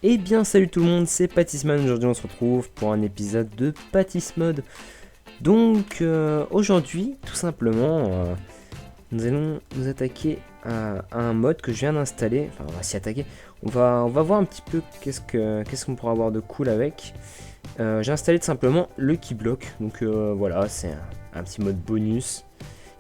Eh bien salut tout le monde, c'est Pattisman. Aujourd'hui on se retrouve pour un épisode de Pattismod. Donc aujourd'hui tout simplement nous allons nous attaquer à un mode que je viens d'installer. Enfin on va s'y attaquer. On va voir un petit peu qu'est-ce qu'on pourra avoir de cool avec. J'ai installé tout simplement le keyblock. Donc voilà, c'est un petit mode bonus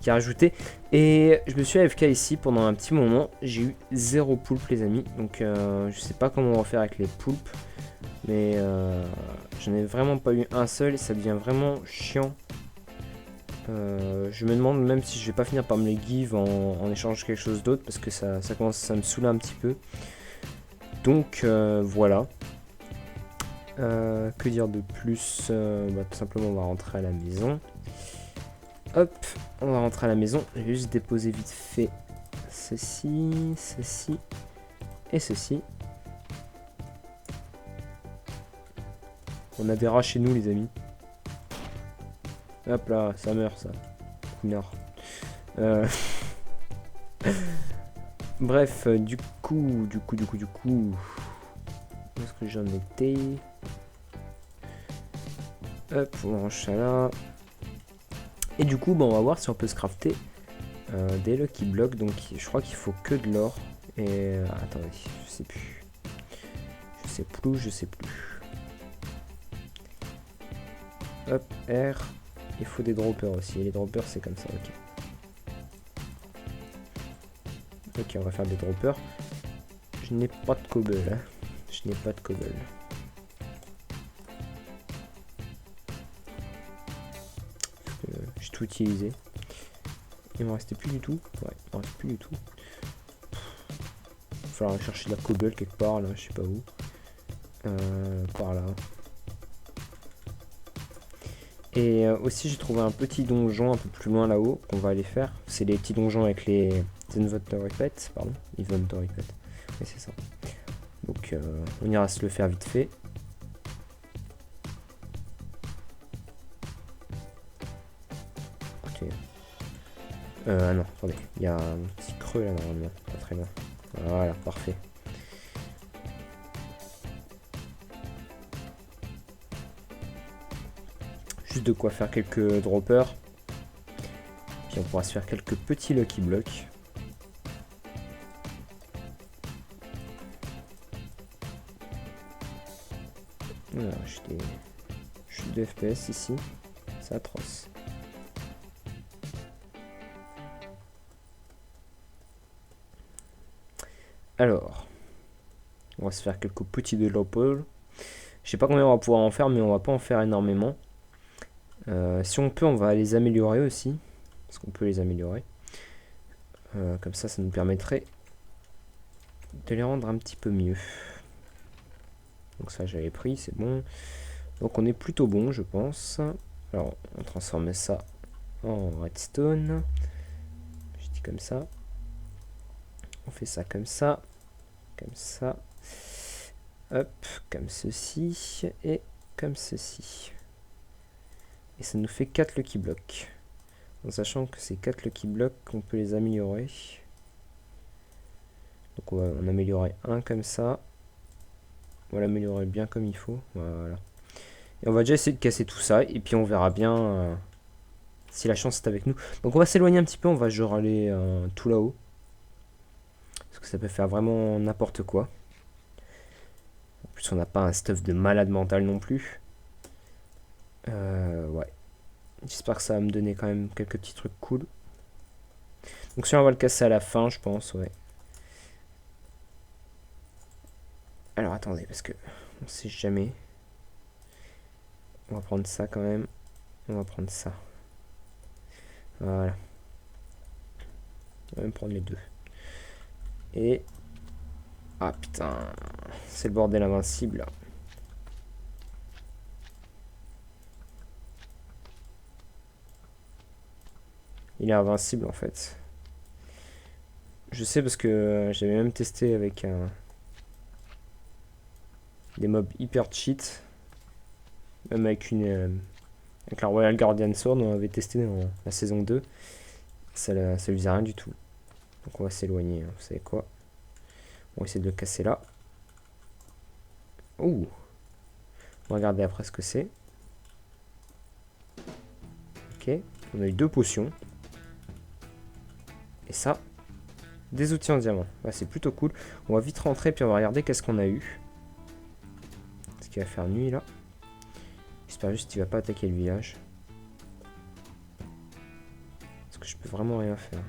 qui est rajouté. Et je me suis AFK ici pendant un petit moment. J'ai eu 0 poulpe les amis. Donc je sais pas comment on va faire avec les poulpes. Mais j'en ai vraiment pas eu un seul et ça devient vraiment chiant. Je me demande même si je vais pas finir par me les give en échange de quelque chose d'autre. Parce que ça commence à me saouler un petit peu. Donc voilà. Que dire de plus, tout simplement on va rentrer à la maison. Hop, on va rentrer à la maison. Je vais juste déposer vite fait ceci, ceci et ceci. On a des rats chez nous les amis. Hop là, ça meurt ça. Connard. Bref, du coup. Où est-ce que j'en étais? Hop, on range ça là. Et du coup, on va voir si on peut se crafter des lucky blocks. Donc, je crois qu'il faut que de l'or. Et attendez, je sais plus. Je sais plus. Hop, R. Il faut des droppers aussi. Et les droppers, c'est comme ça, ok. Ok, on va faire des droppers. Je n'ai pas de cobble, hein. Je n'ai pas de cobble. J'ai tout utilisé. Il m'en restait plus du tout. Ouais, il m'en reste plus du tout. Il va falloir chercher de la cobble quelque part là, je sais pas où. Par là. Et aussi j'ai trouvé un petit donjon un peu plus loin là-haut qu'on va aller faire. C'est les petits donjons avec les inventory pets, pardon. Inventory pets. Oui c'est ça. Donc on ira se le faire vite fait. Ok. Non, attendez. Il y a un petit creux là normalement. Pas très loin. Voilà, parfait. Juste de quoi faire quelques droppers. Puis on pourra se faire quelques petits lucky blocks. Voilà, j'ai de FPS ici. C'est atroce. Alors, on va se faire quelques petits développeurs. Je sais pas combien on va pouvoir en faire, mais on va pas en faire énormément. Si on peut, on va les améliorer aussi. Parce qu'on peut les améliorer. Comme ça nous permettrait de les rendre un petit peu mieux. Donc ça, j'avais pris, c'est bon. Donc on est plutôt bon, je pense. Alors, on transforme ça en redstone. Je dis comme ça. On fait ça comme ça. Comme ça. Hop, comme ceci. Et comme ceci. Et ça nous fait 4 lucky blocks. En sachant que ces 4 lucky blocks, on peut les améliorer. Donc on va en améliorer un comme ça. On va l'améliorer bien comme il faut. Voilà. Et on va déjà essayer de casser tout ça. Et puis on verra bien si la chance est avec nous. Donc on va s'éloigner un petit peu. On va genre aller tout là-haut. Parce que ça peut faire vraiment n'importe quoi. En plus on n'a pas un stuff de malade mental non plus. Ouais. J'espère que ça va me donner quand même quelques petits trucs cool. Donc si on va le casser à la fin, je pense, ouais. Alors attendez, parce que on sait jamais. On va prendre ça quand même. On va prendre ça. Voilà. On va même prendre les deux. Et... Ah putain. C'est le bordel invincible là. Il est invincible en fait. Je sais parce que j'avais même testé avec des mobs hyper cheat. Même avec avec la Royal Guardian Sword, on avait testé dans la saison 2. Ça lui faisait rien du tout. Donc on va s'éloigner, hein. Vous savez quoi? On va essayer de le casser là. Ouh. On va regarder après ce que c'est. Ok. On a eu 2 potions. Et ça, des outils en diamant. Ouais, c'est plutôt cool. On va vite rentrer puis on va regarder qu'est-ce qu'on a eu. Est-ce qu'il va faire nuit là? J'espère juste qu'il va pas attaquer le village. Parce que je peux vraiment rien faire.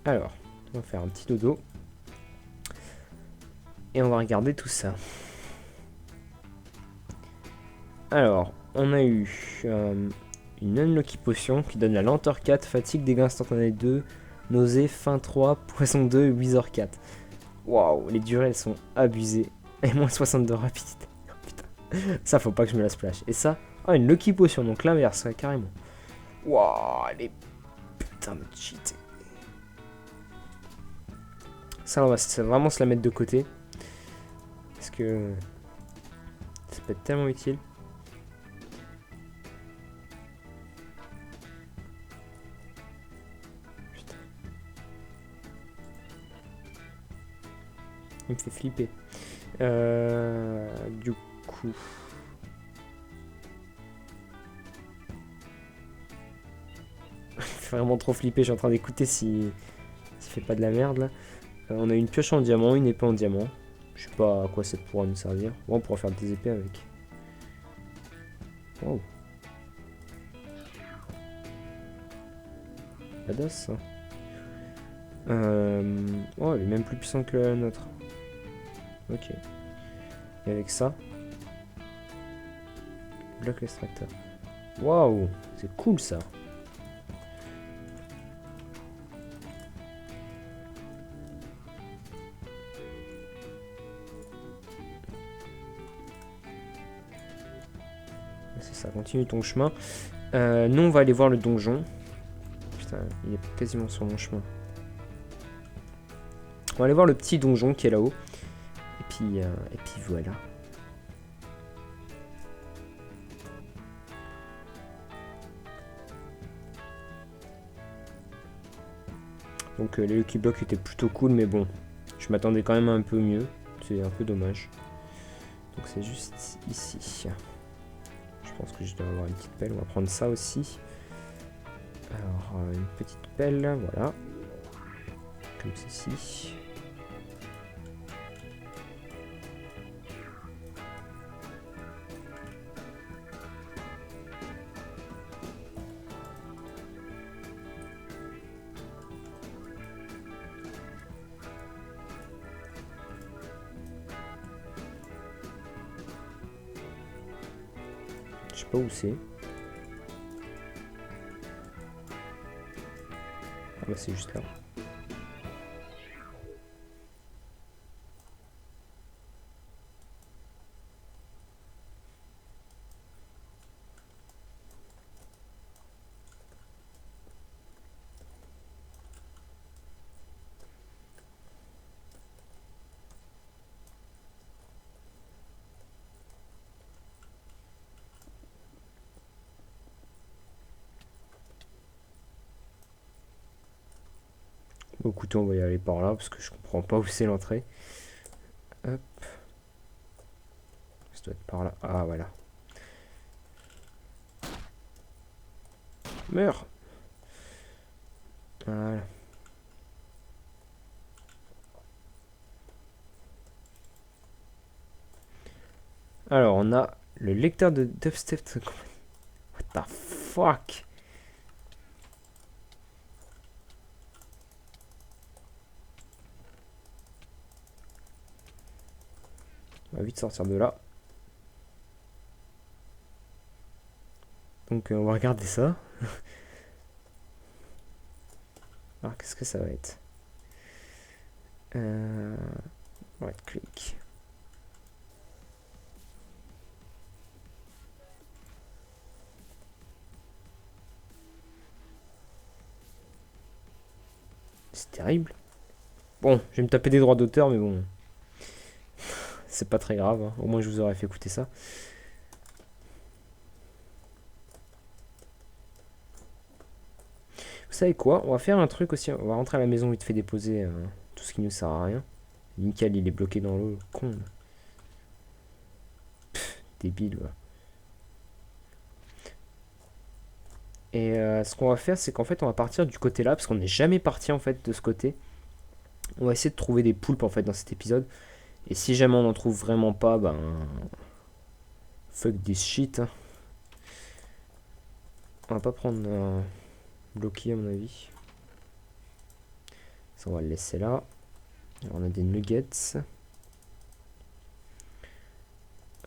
Alors, on va faire un petit dodo. Et on va regarder tout ça. Alors, on a eu une Unlucky Potion qui donne la lenteur 4, fatigue, dégâts instantanés 2, nausée, faim 3, poisson 2 et wizard 4. Waouh, les durées elles sont abusées. Et moins 62 rapidité. Oh, putain. Ça, faut pas que je me la splash. Et ça, ah, une Lucky Potion, donc l'inverse, carrément. Waouh, elle est putain de cheat. Ça, on va vraiment se la mettre de côté. Parce que ça peut être tellement utile. Putain. Il me fait flipper. Du coup... Il fait vraiment trop flipper. Je suis en train d'écouter s'il fait pas de la merde là. On a une pioche en diamant, une épée en diamant. Je sais pas à quoi ça pourra nous servir. Bon, on pourra faire des épées avec. Wow. Badass ça. Oh, elle est même plus puissante que la nôtre. Ok. Et avec ça. Bloc extracteur. Waouh, c'est cool ça. C'est ça, continue ton chemin. Nous, on va aller voir le donjon. Putain, il est quasiment sur mon chemin. On va aller voir le petit donjon qui est là-haut. Et puis voilà. Donc les Lucky Blocks étaient plutôt cool, mais bon, je m'attendais quand même à un peu mieux. C'est un peu dommage. Donc c'est juste ici. Je pense que je dois avoir une petite pelle. On va prendre ça aussi. Alors une petite pelle, voilà. Comme ceci. Je sais pas où c'est. Ah bah c'est juste là. Bon, écoutez, on va y aller par là parce que je comprends pas où c'est l'entrée. Hop. Ça doit être par là. Ah voilà. Meurs. Voilà. Alors, on a le lecteur de dubstep. What the fuck? On va vite sortir de là. Donc on va regarder ça. Alors qu'est-ce que ça va être? Right click. C'est terrible. Bon, je vais me taper des droits d'auteur, mais bon. C'est pas très grave. Hein. Au moins, je vous aurais fait écouter ça. Vous savez quoi? On va faire un truc aussi. On va rentrer à la maison vite fait déposer tout ce qui nous sert à rien. Nickel, il est bloqué dans l'eau. Con. Pff, débile, ouais. Et ce qu'on va faire, c'est qu'en fait, on va partir du côté là, parce qu'on n'est jamais parti en fait de ce côté. On va essayer de trouver des poulpes en fait dans cet épisode. Et si jamais on n'en trouve vraiment pas, ben. Fuck this shit. Hein. On va pas prendre bloqué à mon avis. Ça, on va le laisser là. Alors, on a des nuggets.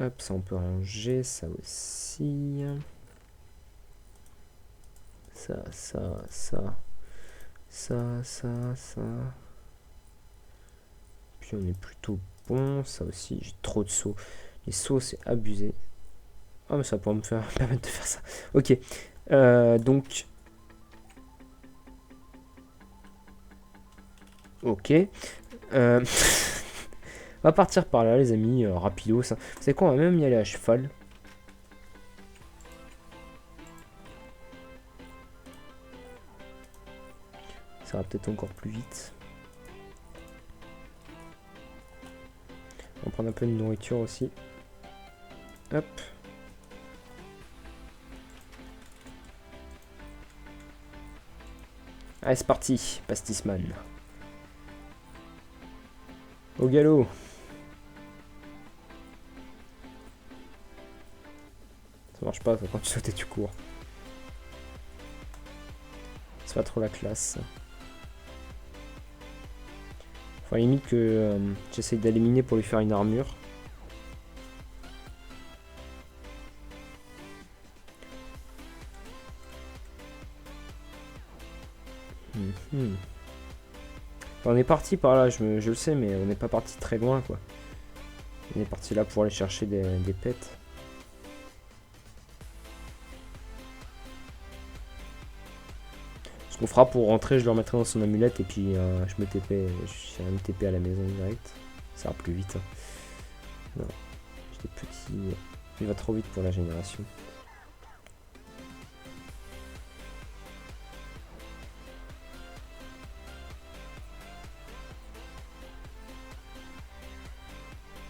Hop, ça on peut ranger, ça aussi. Ça. Puis on est plutôt bon, ça aussi, j'ai trop de sauts. Les sauts c'est abusé. Ah mais ça pourrait me faire permettre de faire ça. Ok, donc... Ok. On va partir par là les amis, rapido ça. Vous savez quoi, on va même y aller à cheval. Ça va peut-être encore plus vite. On va prendre un peu de nourriture aussi. Hop. Allez, c'est parti, pastisman. Au galop. Ça marche pas, quand tu sautes et tu cours. C'est pas trop la classe. Faut à la limite que j'essaye d'éliminer pour lui faire une armure. On est parti par là, je le sais, mais on n'est pas parti très loin quoi. On est parti là pour aller chercher des pets. Ce qu'on fera pour rentrer, je le remettrai dans son amulette et puis je vais me TP à la maison direct. Ça va plus vite. Hein. Non, j'ai des petits. Il va trop vite pour la génération.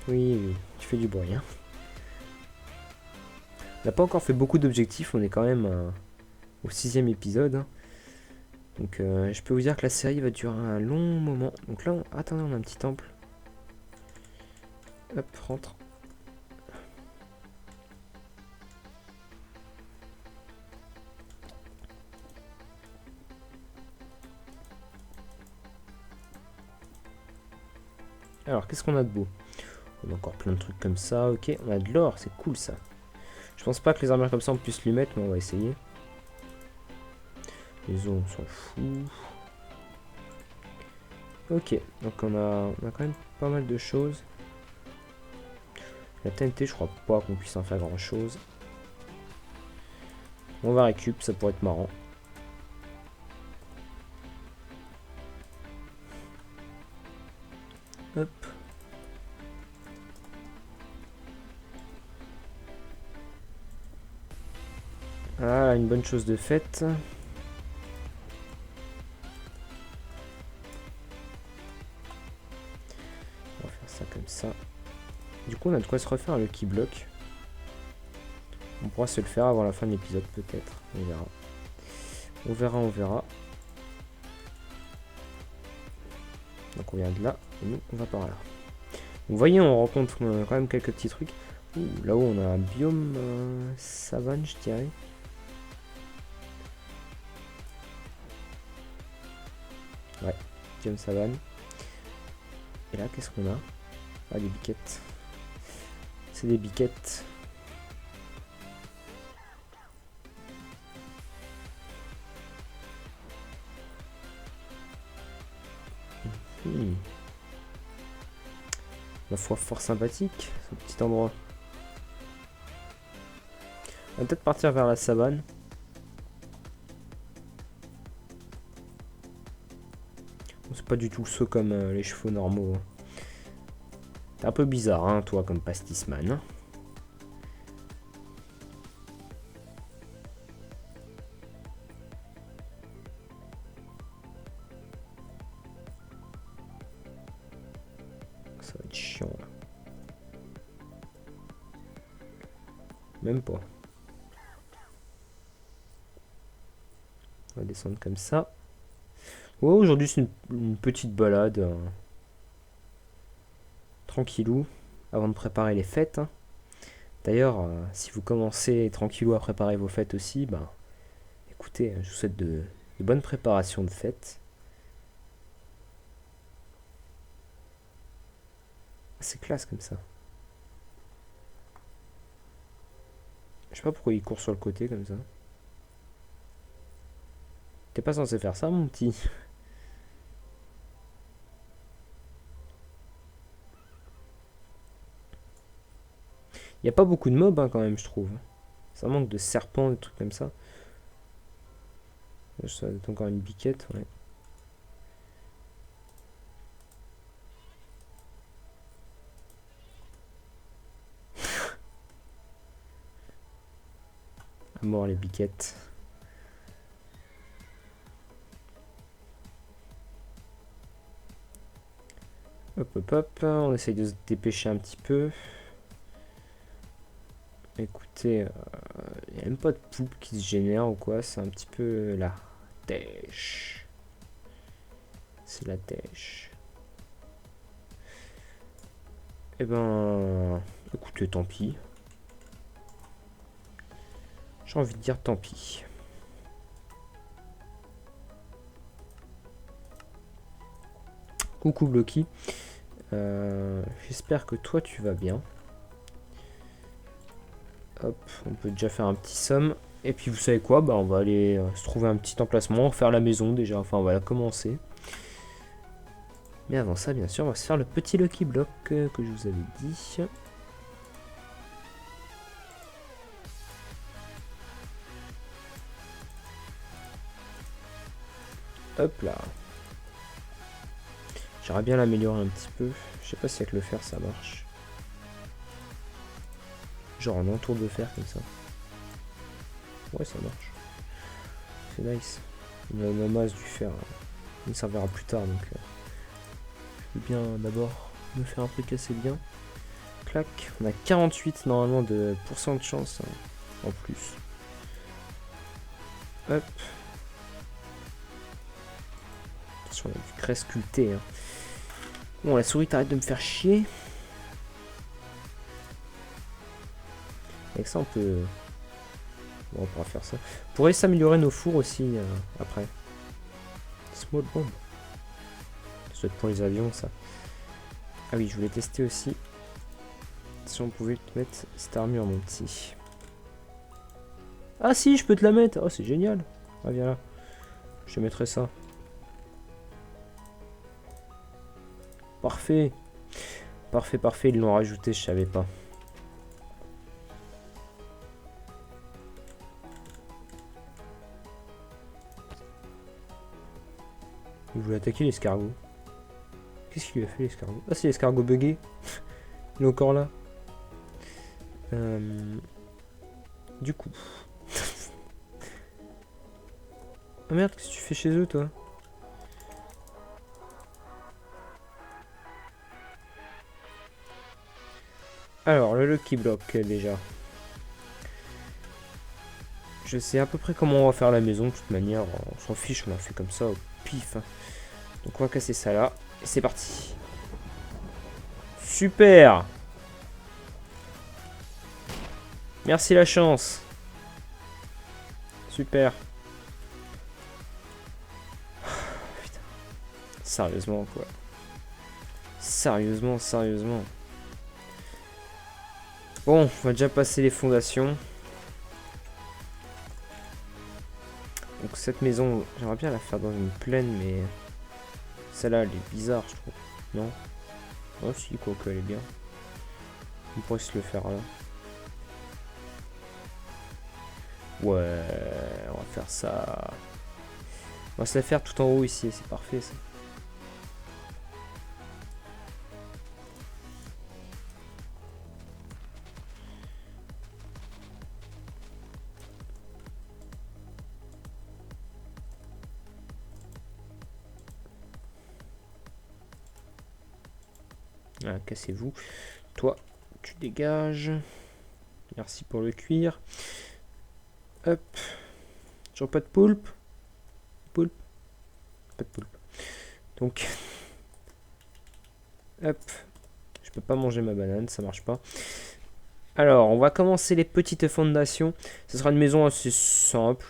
Oui, tu fais du bruit. Hein. On n'a pas encore fait beaucoup d'objectifs, on est quand même au 6ème épisode. Hein. Donc je peux vous dire que la série va durer un long moment. Donc là, attendez, on a un petit temple. Hop, rentre. Alors, qu'est-ce qu'on a de beau? On a encore plein de trucs comme ça, ok. On a de l'or, c'est cool ça. Je pense pas que les armures comme ça on puisse lui mettre, mais on va essayer. Les os, on s'en fout. Ok, donc on a quand même pas mal de choses. La TNT, je crois pas qu'on puisse en faire grand chose. On va récup, ça pourrait être marrant. Hop. Ah, une bonne chose de faite. On va faire ça comme ça. Du coup, on a de quoi se refaire un lucky block. On pourra se le faire avant la fin de l'épisode, peut-être. On verra. On verra, on verra. Donc on vient de là, et nous, on va par là. Vous voyez, on rencontre quand même quelques petits trucs. Là-haut, on a un biome savane, je dirais. Ouais, biome savane. Et là, qu'est-ce qu'on a? Ah, des biquettes. C'est des biquettes. Ma foi, fort sympathique, ce petit endroit. On va peut-être partir vers la savane. Bon, c'est pas du tout saut comme les chevaux normaux. T'es un peu bizarre, hein, toi, comme pastisman. Ça va être chiant, là. Même pas. On va descendre comme ça. Ouais, aujourd'hui, c'est une petite balade. Tranquillou, avant de préparer les fêtes. Hein. D'ailleurs, si vous commencez tranquillou à préparer vos fêtes aussi, ben, écoutez, je vous souhaite de bonnes préparations de fêtes. C'est classe comme ça. Je sais pas pourquoi il court sur le côté comme ça. T'es pas censé faire ça, mon petit. Il n'y a pas beaucoup de mobs hein, quand même, je trouve. Ça manque de serpents, des trucs comme ça. Ça va être encore une biquette, ouais. À mort les biquettes. Hop hop hop, on essaye de se dépêcher un petit peu. Écoutez, il n'y a même pas de poupe qui se génère ou quoi, c'est un petit peu la dèche. C'est la dèche. Eh ben, écoutez, tant pis. J'ai envie de dire tant pis. Coucou Blocky. J'espère que toi tu vas bien. Hop, on peut déjà faire un petit somme. Et puis vous savez quoi, bah on va aller se trouver un petit emplacement, faire la maison déjà, enfin on va la commencer. Mais avant ça, bien sûr, on va se faire le petit Lucky Block que je vous avais dit. Hop là. J'aimerais bien l'améliorer un petit peu. Je sais pas si avec le fer ça marche. Genre un entour de fer comme ça. Ouais, ça marche. C'est nice. La masse du fer, il me servira plus tard donc. Je vais bien d'abord me faire un truc assez bien. Clac. On a 48 normalement de pourcent de chance en plus. Hop. Attention, on a du crée sculpté. Hein. Bon, la souris t'arrête de me faire chier. Avec ça, on peut... Bon, on pourra faire ça. On pourrait s'améliorer nos fours aussi après. Small bomb. Ça doit être pour les avions, ça. Ah oui, je voulais tester aussi. Si on pouvait te mettre cette armure, mon petit. Ah si, je peux te la mettre. Oh, c'est génial. Ah, viens là. Je te mettrai ça. Parfait. Parfait, parfait. Ils l'ont rajouté, je savais pas. Il voulait attaquer l'escargot. Qu'est-ce qu'il lui a fait l'escargot? Ah, c'est l'escargot buggé. Il est encore là. Du coup. Ah merde, qu'est-ce que tu fais chez eux, toi? Alors, le Lucky Block, déjà. Je sais à peu près comment on va faire la maison, de toute manière. On s'en fiche, on l'a fait comme ça, au pif. Donc, on va casser ça là. Et c'est parti. Super! Merci la chance. Super. Putain. Sérieusement, quoi. Sérieusement, sérieusement. Bon, on va déjà passer les fondations. Donc cette maison, j'aimerais bien la faire dans une plaine, mais celle-là, elle est bizarre, je trouve. Non? Oh si, quoique, elle est bien. On pourrait se le faire là. Ouais, on va faire ça. On va se la faire tout en haut ici, c'est parfait ça. Ah, cassez-vous. Toi, tu dégages. Merci pour le cuir. Hop. Toujours pas de poulpe. Poulpe. Pas de poulpe. Donc, hop. Je peux pas manger ma banane, ça marche pas. Alors, on va commencer les petites fondations. Ce sera une maison assez simple.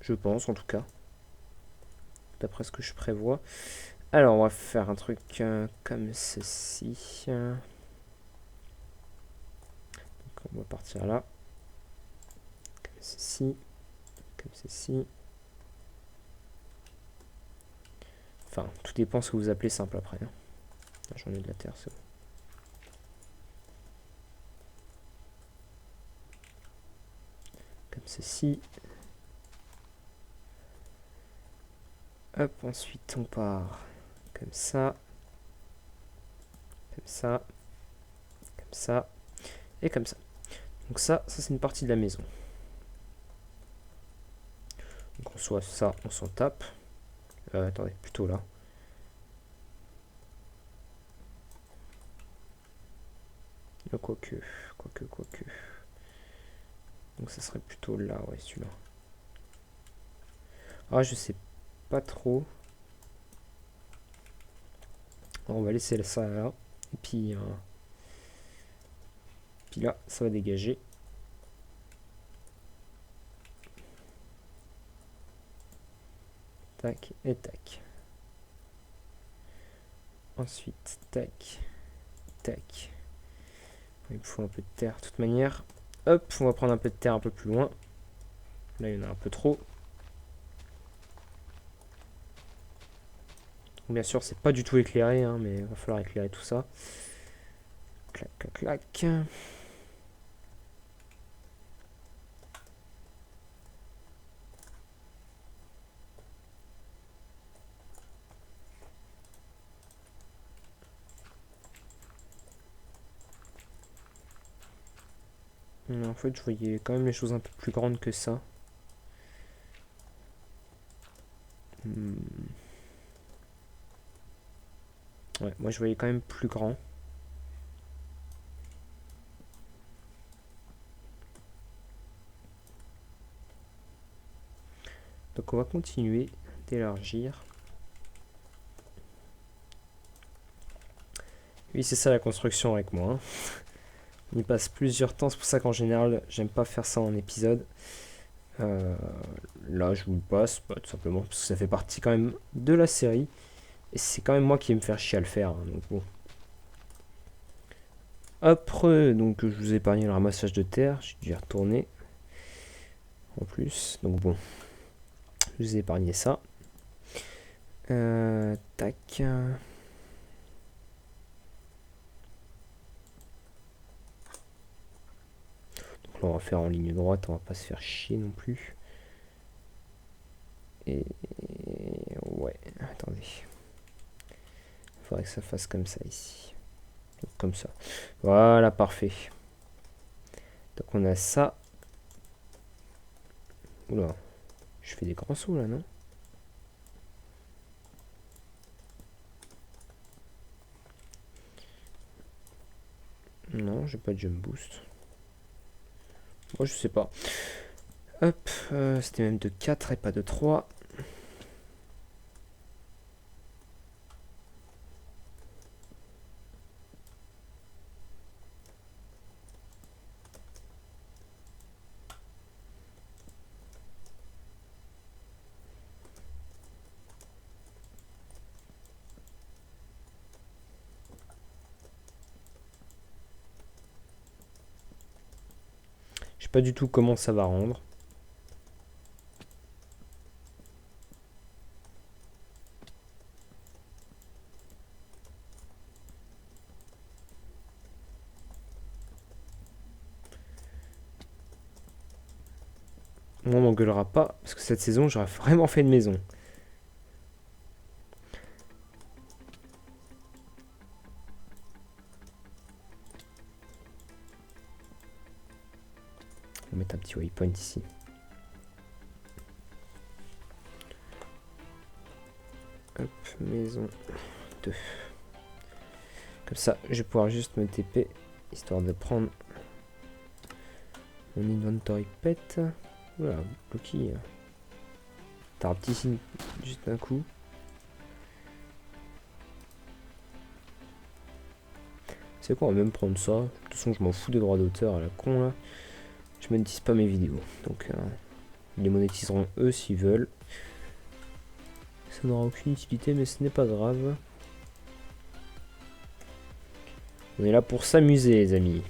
Je pense, en tout cas. D'après ce que je prévois. Alors, on va faire un truc comme ceci. Donc, on va partir là. Comme ceci. Comme ceci. Enfin, tout dépend ce que vous appelez simple après. Hein. J'en ai de la terre, c'est bon. Comme ceci. Hop, ensuite on part comme ça. Comme ça. Comme ça. Et comme ça. Donc ça c'est une partie de la maison. Donc en soit ça, on s'en tape. Attendez, plutôt là. Quoique. Donc ça serait plutôt là, ouais, celui-là. Ah, je sais pas trop. Alors, on va laisser ça là. Et puis là, ça va dégager. Tac et tac. Ensuite, tac, tac. Il me faut un peu de terre de toute manière. Hop, on va prendre un peu de terre un peu plus loin. Là, il y en a un peu trop. Bien sûr, c'est pas du tout éclairé, hein, mais il va falloir éclairer tout ça. Clac, clac, clac. En fait, je voyais quand même les choses un peu plus grandes que ça. Ouais, moi je voyais quand même plus grand. Donc on va continuer d'élargir. Oui, c'est ça la construction avec moi. Hein. On y passe plusieurs temps, c'est pour ça qu'en général, j'aime pas faire ça en épisode. Là, je vous le passe, bah, tout simplement, parce que ça fait partie quand même de la série. Et c'est quand même moi qui vais me faire chier à le faire. Hein, donc bon. Après, donc je vous ai épargné le ramassage de terre, j'ai dû y retourner. En plus, donc bon. Je vous ai épargné ça. Tac. Donc là, on va faire en ligne droite, on va pas se faire chier non plus. Et ouais, attendez. Il faudrait que ça fasse comme ça ici. Donc, comme ça. Voilà, parfait. Donc on a ça. Oula, je fais des grands sauts là, non? Non, j'ai pas de jump boost. Moi, je sais pas. Hop, c'était même de 4 et pas de 3. pas du tout comment ça va rendre. On m'engueulera pas, parce que cette saison, j'aurais vraiment fait une maison. On va mettre un petit waypoint ici. Hop, maison 2. Comme ça, je vais pouvoir juste me TP, histoire de prendre mon inventory pet. Voilà, Blocky. T'as un petit signe juste d'un coup. C'est quoi, on va même prendre ça. De toute façon, je m'en fous des droits d'auteur à la con là. Je monétise pas mes vidéos. Donc, ils les monétiseront eux s'ils veulent. Ça n'aura aucune utilité, mais ce n'est pas grave. On est là pour s'amuser, les amis.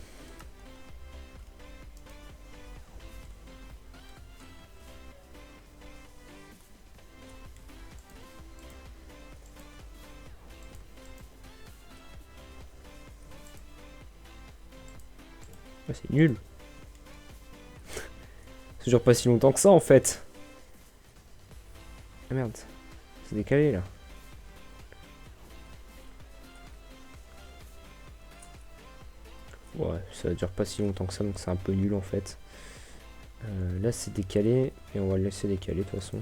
Ah, c'est nul. Ça dure pas si longtemps que ça en fait. Ah merde. C'est décalé là. Ouais, ça dure pas si longtemps que ça, donc c'est un peu nul en fait. Là c'est décalé, et on va le laisser décaler de toute façon.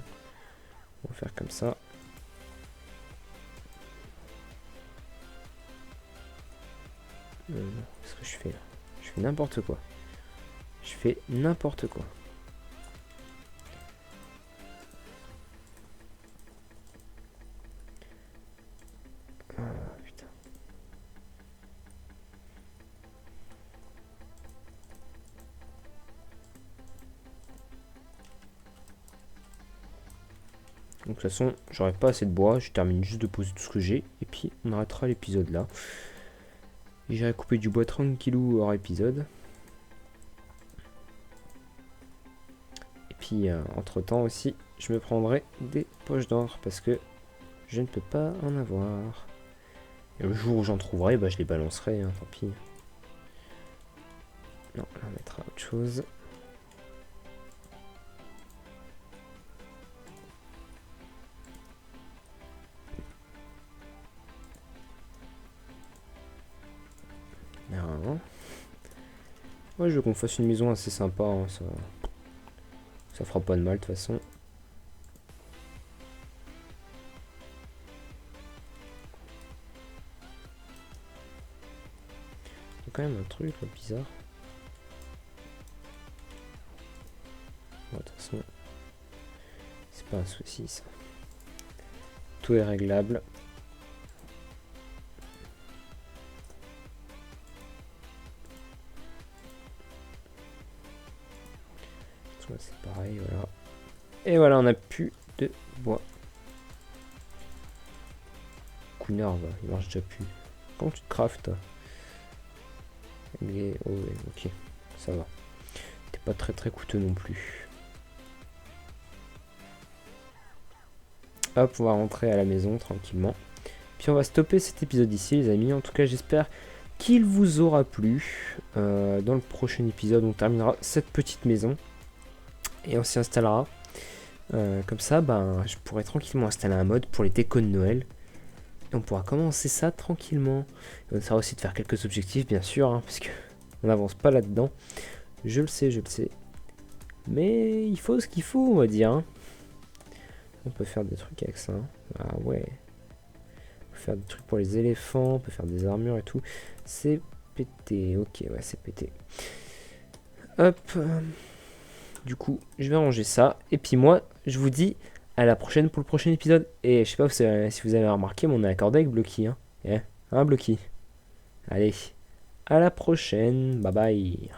On va faire comme ça. Qu'est-ce que je fais là? Je fais n'importe quoi. Je fais n'importe quoi. Ah putain. Donc de toute façon, j'aurai pas assez de bois, je termine juste de poser tout ce que j'ai, et puis on arrêtera l'épisode là. J'irai couper du bois tranquillou hors épisode. Et puis entre temps aussi, je me prendrai des poches d'or, parce que je ne peux pas en avoir. Et le jour où j'en trouverai, bah, je les balancerai, hein, tant pis. Non, là, on mettra autre chose. Non. Ouais, je veux qu'on fasse une maison assez sympa, hein, ça fera pas de mal de toute façon. Il y a quand même un truc là, bizarre. Bon, de toute façon, c'est pas un souci ça. Tout est réglable. C'est pareil, voilà. Et voilà, on a plus de bois. Couinard, il marche déjà plus. Comment tu te craftes? Oh, ouais, ok, ça va. T'es pas très coûteux non plus. Hop, on va rentrer à la maison tranquillement. Puis on va stopper cet épisode ici, les amis. En tout cas, j'espère qu'il vous aura plu. Dans le prochain épisode, on terminera cette petite maison. Et on s'y installera. Comme ça, ben, je pourrai tranquillement installer un mode pour les décos de Noël. Et on pourra commencer ça tranquillement. Et on essaiera aussi de faire quelques objectifs, bien sûr, hein, parce que on n'avance pas là-dedans. Je le sais. Mais il faut ce qu'il faut, on va dire. Hein. On peut faire des trucs avec ça. Hein. Ah ouais. On peut faire des trucs pour les éléphants, on peut faire des armures et tout. C'est pété. Ok, ouais, c'est pété. Hop. Du coup, je vais ranger ça. Et puis moi, je vous dis à la prochaine pour le prochain épisode. Et je sais pas si vous avez remarqué, mais on est accordé avec Blocky. Hein, Blocky. Allez, à la prochaine. Bye bye.